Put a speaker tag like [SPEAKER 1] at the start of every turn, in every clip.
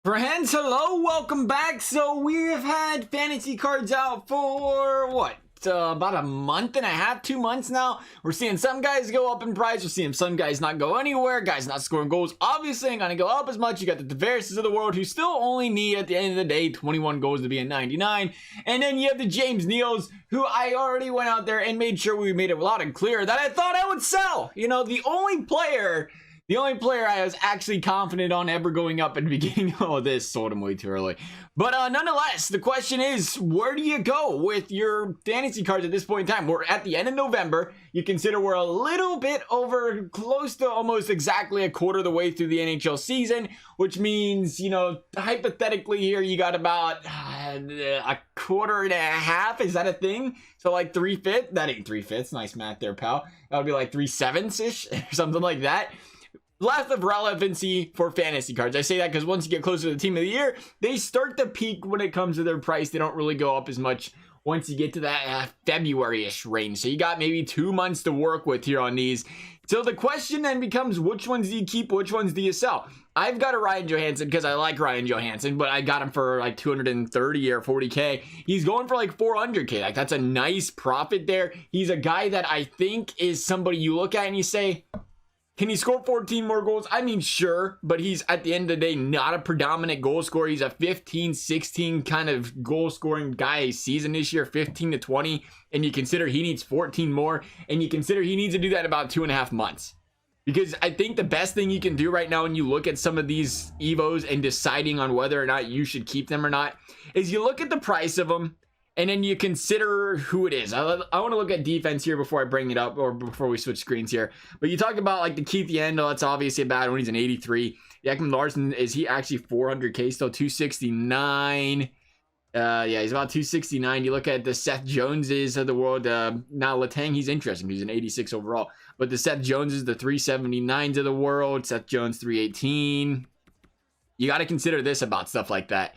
[SPEAKER 1] Friends, hello, welcome back. So we have had fantasy cards out for what? About a month and a half, 2 months now. We're seeing some guys go up in price. We're seeing some guys not go anywhere. Guys not scoring goals obviously ain't gonna go up as much. You got the Defenseman of the world who still only need at the end of the day 21 goals to be a 99. And then you have the James Neals, who I already went out there and made sure we made it loud and clear that I thought I would sell. You know, the only player I was actually confident on ever going up at the beginning of this, sold him way too early. But nonetheless, the question is, where do you go with your fantasy cards at this point in time? We're at the end of November. You consider we're a little bit over, close to almost exactly a quarter of the way through the NHL season, which means, you know, hypothetically here, you got about a quarter and a half. Is that a thing? So like 3/5? That ain't 3/5. Nice math there, pal. That would be like 3/7-ish or something like that. Left of relevancy for fantasy cards. I say that because once you get closer to the team of the year, they start to peak when it comes to their price. They don't really go up as much once you get to that February-ish range. So you got maybe 2 months to work with here on these. So the question then becomes, which ones do you keep? Which ones do you sell? I've got a Ryan Johansson because I like Ryan Johansson, but I got him for like 230 or 40K. He's going for like 400K. Like, that's a nice profit there. He's a guy that I think is somebody you look at and you say, can he score 14 more goals? I mean, sure, but he's at the end of the day not a predominant goal scorer. He's a 15, 16 kind of goal scoring guy a season this year, 15 to 20, and you consider he needs 14 more, and you consider he needs to do that in about 2.5 months. Because I think the best thing you can do right now when you look at some of these Evos and deciding on whether or not you should keep them or not is you look at the price of them, and then you consider who it is. I want to look at defense here before I bring it up, or before we switch screens here. But you talk about like the Keith Yandel, that's obviously a bad one. He's an 83. Ekman Larson, is he actually 400K still? 269. Yeah, he's about 269. You look at the Seth Joneses of the world. Now Letang, he's interesting. He's an 86 overall. But the Seth Joneses, the 379s of the world. Seth Jones, 318. You got to consider this about stuff like that.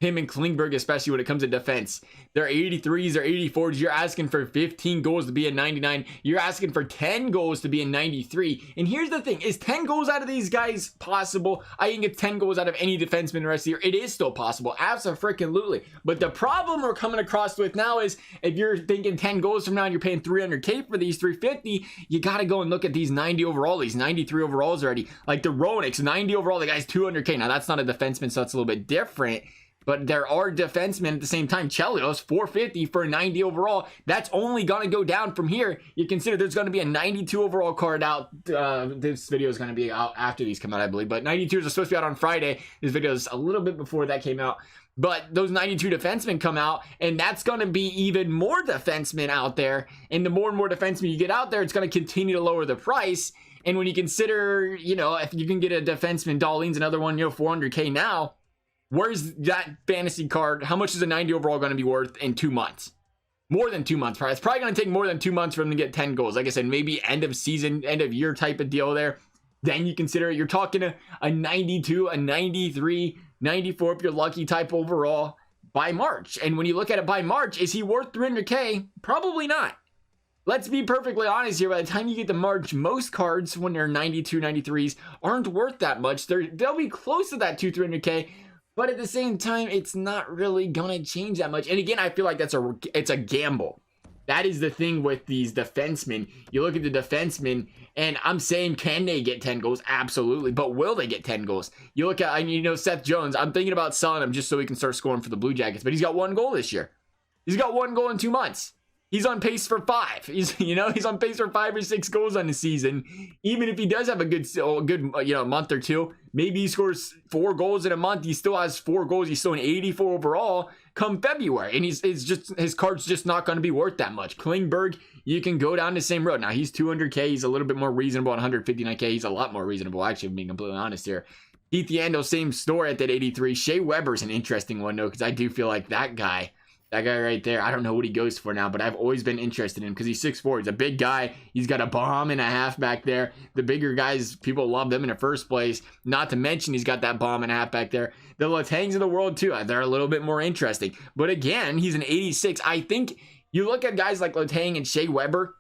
[SPEAKER 1] Him and Klingberg, especially when it comes to defense. They're 83s, they're 84s. You're asking for 15 goals to be a 99. You're asking for 10 goals to be a 93. And here's the thing, is 10 goals out of these guys possible? I can get 10 goals out of any defenseman the rest of the year. It is still possible, absolutely. But the problem we're coming across with now is, if you're thinking 10 goals from now and you're paying 300K for these 350, you got to go and look at these 90 overall, these 93 overalls already. Like the Roenick's, 90 overall, the guy's 200K. Now that's not a defenseman, so that's a little bit different. But there are defensemen at the same time. Chelios, 450 for a 90 overall. That's only going to go down from here. You consider there's going to be a 92 overall card out. This video is going to be out after these come out, I believe. But 92s are supposed to be out on Friday. This video is a little bit before that came out. But those 92 defensemen come out, and that's going to be even more defensemen out there. And the more and more defensemen you get out there, it's going to continue to lower the price. And when you consider, you know, if you can get a defenseman, Dahlin's another one, you know, 400K now. Where's that fantasy card? How much is a 90 overall going to be worth in 2 months? More than 2 months, probably. It's probably going to take more than 2 months for them to get 10 goals. Like I said, maybe end of season, end of year type of deal there. Then you consider you're talking a 92, a 93, 94 if you're lucky type overall by March. And when you look at it by March, is he worth 300K? Probably not. Let's be perfectly honest here. By the time you get to March, most cards when they're 92, 93s aren't worth that much. They'll be close to that 200-300K. But at the same time, it's not really gonna change that much. And again, I feel like it's a gamble. That is the thing with these defensemen. You look at the defensemen, and I'm saying, can they get 10 goals? Absolutely. But will they get 10 goals? You look at, you know, Seth Jones. I'm thinking about selling him just so he can start scoring for the Blue Jackets. But he's got 1 goal this year. He's got 1 goal in 2 months. He's on pace for 5. He's on pace for 5 or 6 goals on the season. Even if he does have a good month or two, maybe he scores 4 goals in a month. He still has 4 goals. He's still an 84 overall come February, and his card's just not going to be worth that much. Klingberg, you can go down the same road. Now he's 200K. He's a little bit more reasonable. 159K. He's a lot more reasonable, actually, being completely honest here. Keith Yandel, same story at that 83. Shea Weber's an interesting one though, because I do feel like that guy right there, I don't know what he goes for now, but I've always been interested in him because he's 6'4". He's a big guy. He's got a bomb and a half back there. The bigger guys, people love them in the first place. Not to mention he's got that bomb and a half back there. The Letangs of the world too, they're a little bit more interesting. But again, he's an 86. I think you look at guys like Letang and Shea Weber,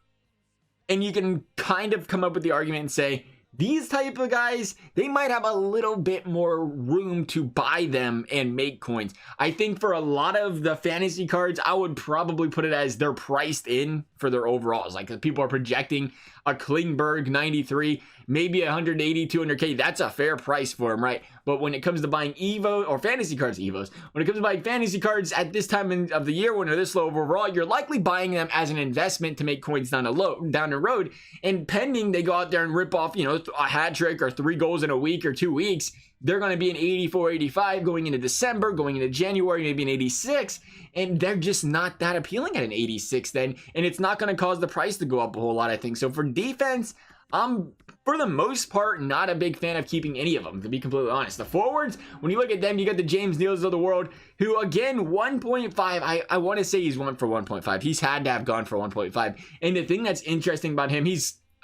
[SPEAKER 1] and you can kind of come up with the argument and say, These type of guys, they might have a little bit more room to buy them and make coins. I think for a lot of the fantasy cards, I would probably put it as they're priced in for their overalls. Like people are projecting a Klingberg 93, maybe 180, 200K. That's a fair price for him, right? But when it comes to buying Evo or fantasy cards, Evos, when it comes to buying fantasy cards at this time of the year when they're this low overall, you're likely buying them as an investment to make coins down the road. And pending they go out there and rip off, a hat trick or 3 goals in a week or 2 weeks, they're going to be an 84, 85 going into December, going into January, maybe an 86. And they're just not that appealing at an 86 then. And it's not going to cause the price to go up a whole lot, I think. So for defense, I'm, for the most part, not a big fan of keeping any of them, to be completely honest. The forwards, when you look at them, you got the James Neals of the world, who, again, 1.5, I want to say he's went for 1.5. He's had to have gone for 1.5. And the thing that's interesting about him,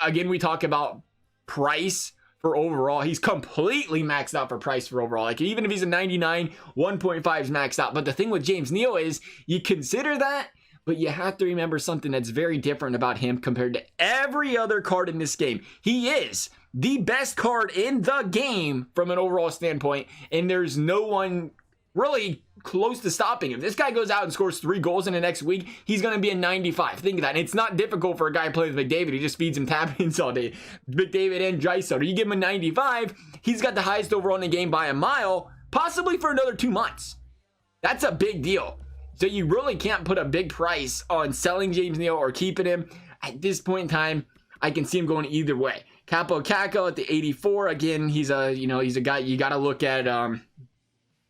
[SPEAKER 1] again, we talk about price for overall. He's completely maxed out for price for overall. Like, even if he's a 99, 1.5 is maxed out. But the thing with James Neal is, you consider that, but you have to remember something that's very different about him compared to every other card in this game. He is the best card in the game from an overall standpoint, and there's no one really close to stopping him. This guy goes out and scores 3 goals in the next week, he's going to be a 95. Think of that. And it's not difficult for a guy playing with McDavid. He just feeds him tap-ins all day. McDavid and Draisaitl. You give him a 95, he's got the highest overall in the game by a mile, possibly for another 2 months. That's a big deal. So you really can't put a big price on selling James Neal or keeping him. At this point in time, I can see him going either way. Capo Caco at the 84. Again, he's a guy you got to look at.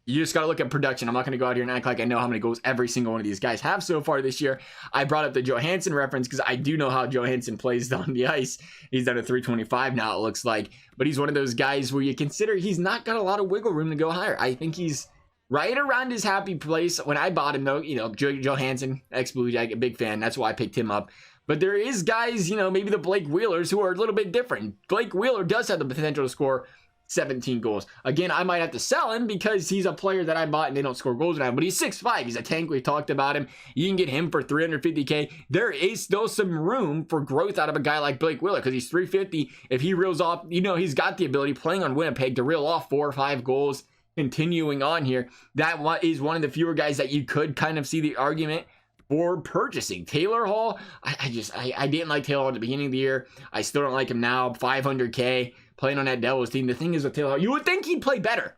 [SPEAKER 1] You just got to look at production. I'm not going to go out here and act like I know how many goals every single one of these guys have so far this year. I brought up the Johansson reference because I do know how Johansson plays on the ice. He's down to 325 now, it looks like. But he's one of those guys where you consider he's not got a lot of wiggle room to go higher. I think he's right around his happy place. When I bought him, though, Johansson, ex-Blue Jacket, big fan. That's why I picked him up. But there is guys, maybe the Blake Wheelers who are a little bit different. Blake Wheeler does have the potential to score 17 goals. Again, I might have to sell him because he's a player that I bought and they don't score goals around. But he's 6'5". He's a tank. We talked about him. You can get him for 350K. There is still some room for growth out of a guy like Blake Wheeler because he's 350. If he reels off, he's got the ability playing on Winnipeg to reel off 4 or 5 goals. Continuing on here, that is one of the fewer guys that you could kind of see the argument for purchasing. Taylor Hall, I didn't like Taylor Hall at the beginning of the year. I still don't like him now. 500K playing on that Devils team. The thing is with Taylor Hall, you would think he'd play better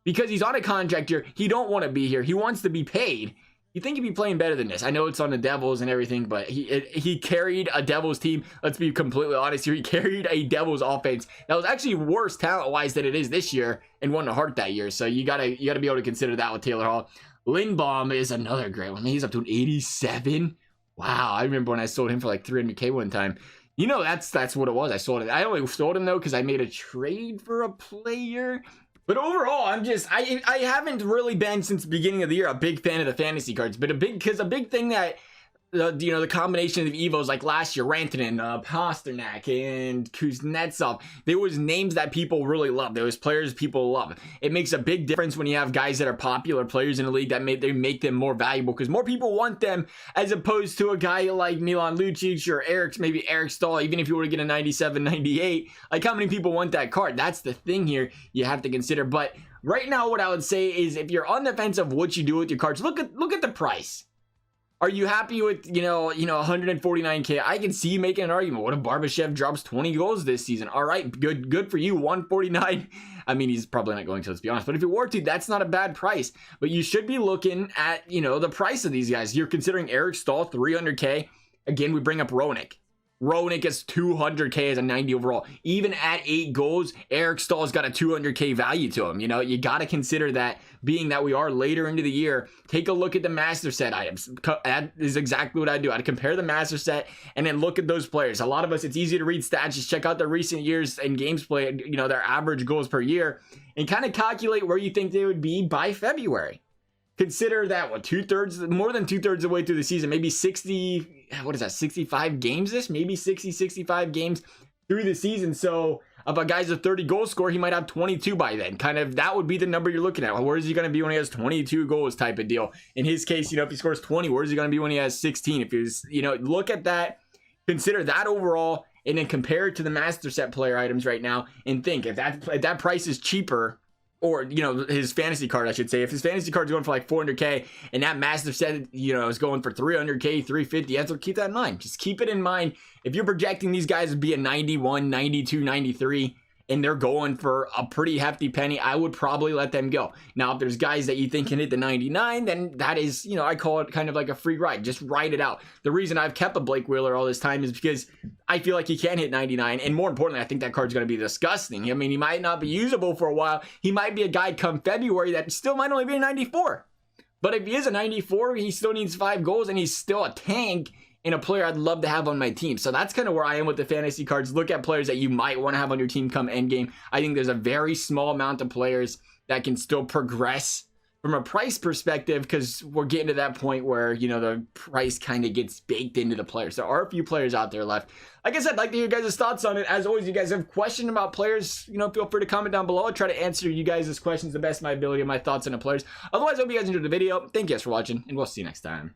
[SPEAKER 1] because he's on a contract here. He don't want to be here. He wants to be paid. You think he'd be playing better than this. I know it's on the Devils and everything, but he carried a Devils team. Let's be completely honest here. He carried a Devils offense that was actually worse talent-wise than it is this year and won the Hart that year. So you gotta be able to consider that with Taylor Hall. Lindbaum is another great one. He's up to an 87. Wow, I remember when I sold him for like 300K one time. That's what it was. I sold it. I only sold him though because I made a trade for a player. But overall, I haven't really been since the beginning of the year a big fan of the fantasy cards. But a big thing that the combination of Evos like last year, Rantanen, Pasternak, and Kuznetsov, there was names that people really love. There was players people love. It makes a big difference when you have guys that are popular players in the league that make them more valuable because more people want them as opposed to a guy like Milan Lucic or maybe Eric Stahl. Even if you were to get a 97, 98, like how many people want that card? That's the thing here you have to consider. But right now, what I would say is if you're on the fence of what you do with your cards, look at the price. Are you happy with, 149K? I can see you making an argument. What if Barbashev drops 20 goals this season? All right, good for you. 149. I mean, he's probably not going to, let's be honest. But if you were to, that's not a bad price. But you should be looking at, the price of these guys. You're considering Eric Stahl, 300K. Again, we bring up Roenick. Roenick is 200K as a 90 overall. Even at 8 goals, Eric Stahl's got a 200K value to him. You got to consider that, being that we are later into the year. Take a look at the master set items. That is exactly what I do. I'd compare the master set and then look at those players. A lot of us, it's easy to read stats. Just check out the recent years and games played, their average goals per year, and kind of calculate where you think they would be by February. Consider that, more than two-thirds of the way through the season, maybe 65 games maybe 60, 65 games through the season. So if a guy's a 30 goal scorer, he might have 22 by then. Kind of, that would be the number you're looking at. Where is he going to be when he has 22 goals type of deal? In his case, if he scores 20, where is he going to be when he has 16? If he's, look at that, consider that overall, and then compare it to the master set player items right now and think if that price is cheaper, or, you know, his fantasy card, I should say, if his fantasy card's going for like 400K and that master set, you know, is going for 300K, 350, you have to keep that in mind. Just keep it in mind. If you're projecting these guys to be a 91, 92, 93, and they're going for a pretty hefty penny, I would probably let them go. Now, if there's guys that you think can hit the 99, then that is, you know, I call it kind of like a free ride. Just ride it out. The reason I've kept a Blake Wheeler all this time is because I feel like he can hit 99, and more importantly, I think that card's going to be disgusting. I mean, he might not be usable for a while. He might be a guy come February that still might only be a 94. But if he is a 94, he still needs 5 goals, and he's still a tank, and a player I'd love to have on my team. So that's kind of where I am with the fantasy cards. Look at players that you might want to have on your team come endgame. I think there's a very small amount of players that can still progress from a price perspective, because we're getting to that point where, you know, the price kind of gets baked into the players. There are a few players out there left. Like I said, I'd like to hear you guys' thoughts on it. As always, you guys have questions about players, you know, feel free to comment down below. I'll try to answer you guys' questions the best of my ability and my thoughts on the players. Otherwise, I hope you guys enjoyed the video. Thank you guys for watching, and we'll see you next time.